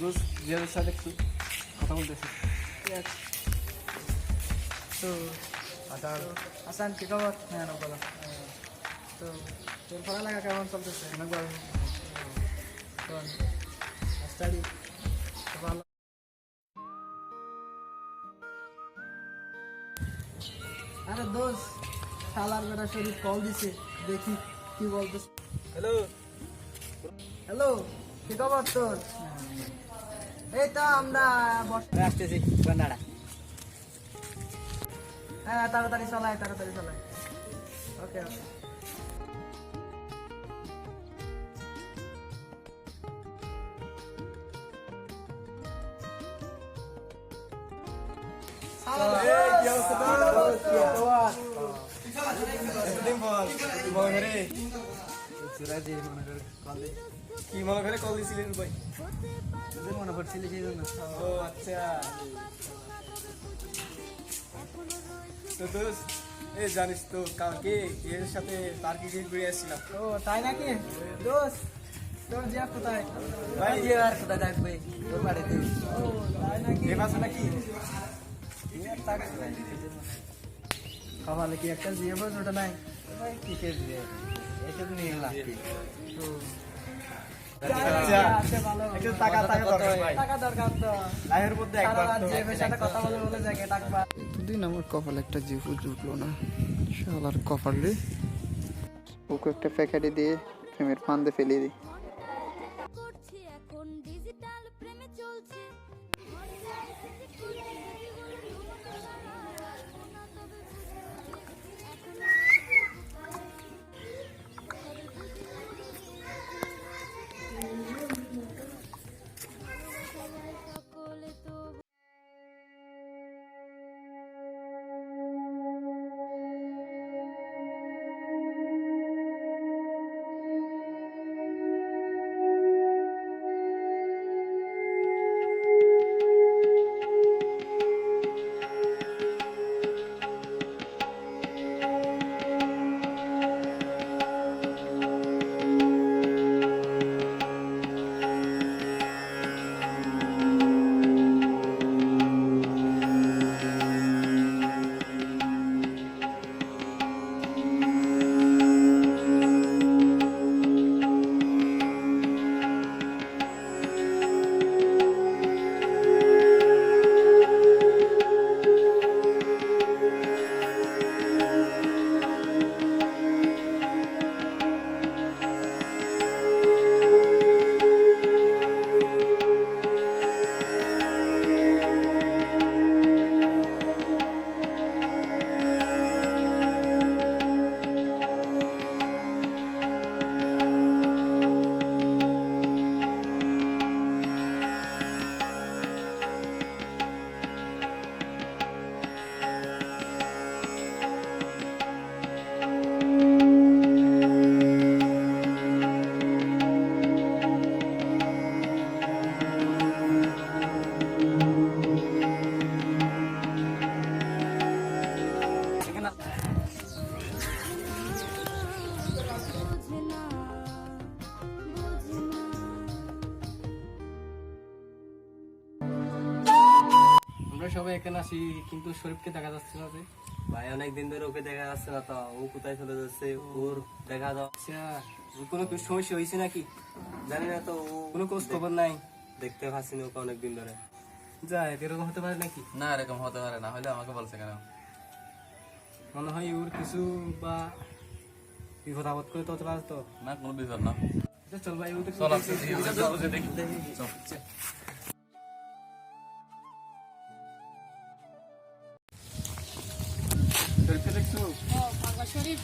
রোজ জিয়াদের সাথে একটু কথা বলতেছি। তো আসান কি খবর? হ্যাঁ না বলো। তো তোর পড়ালেখা কেমন চলতেছে? অনেক ভালো। স্টাডি ভালো। আরে দোষ শালার বেটা শরীর কল দিছে, দেখি কি বলতেছে। হ্যালো হ্যালো, কি খবর তোর? এই তো আমরা আসতেছি বান্দাড়া। হ্যাঁ তাড়াতাড়ি চলাই ওকে ওকে। কি মনে করে কল দিছিলেন ভাই? মনে পড়ছিল সেই জন্য। ও আচ্ছা। তো দোস্ত এই জানিস তো কালকে এর সাথে পার্কে ঘুরে আসছিলাম। ও তাই নাকি? দোষ তোর জিয়া কোথায়? ভাই জিয়া আর কোথায় থাকবে? তোর বাড়িতে। ও তাই নাকি? এ পাশে নাকি? কপালে কি একটা জিয়া বস ওটা নাই? ভাই কিসের দিয়ে এসব নিয়ে লাভ কি? আচ্ছা, ভালো। একটু টাকা দরকার ভাই। টাকা দরকার তো। লাইফের মধ্যে একবার তো জিএফের সাথে কথা বলে যাকে ডাকবা। দুদিন আমার কপালে একটা জিভু জুটলো না, শালার কপালে ওকে একটা প্যাকেটে দিয়ে প্রেমের ফান্দে ফেলে দিই। করছি এখন ডিজিটাল প্রেমে চলছে সকলে তো বোঝে না আমরা সবাই এখানে আসি কিন্তু শরীফকে দেখা যাচ্ছে না যে। ভাই অনেকদিন ধরে ওকে দেখা যাচ্ছে না, তো ও কোথায় চলে যাচ্ছে ওর দেখা যাচ্ছে। ওর কোনো সমস্যা হয়েছে নাকি? জানি না তো, ও কোনো খোঁজ খবর নাই। দেখতে পাচ্ছি না ওকে অনেকদিন ধরে। যায় এরকম হতে পারে নাকি? না এরকম হতে পারে না, হলে আমাকে বলছে কেন? মনে হয় ওর কিছু বা বিপদ আপদ করে তো হতে পারে তো। না কোনো বিপদ না। চল ভাই ওদের চল আসছে দেখি। চল। শরীফকে দেখছো? ও বাবা শরীফ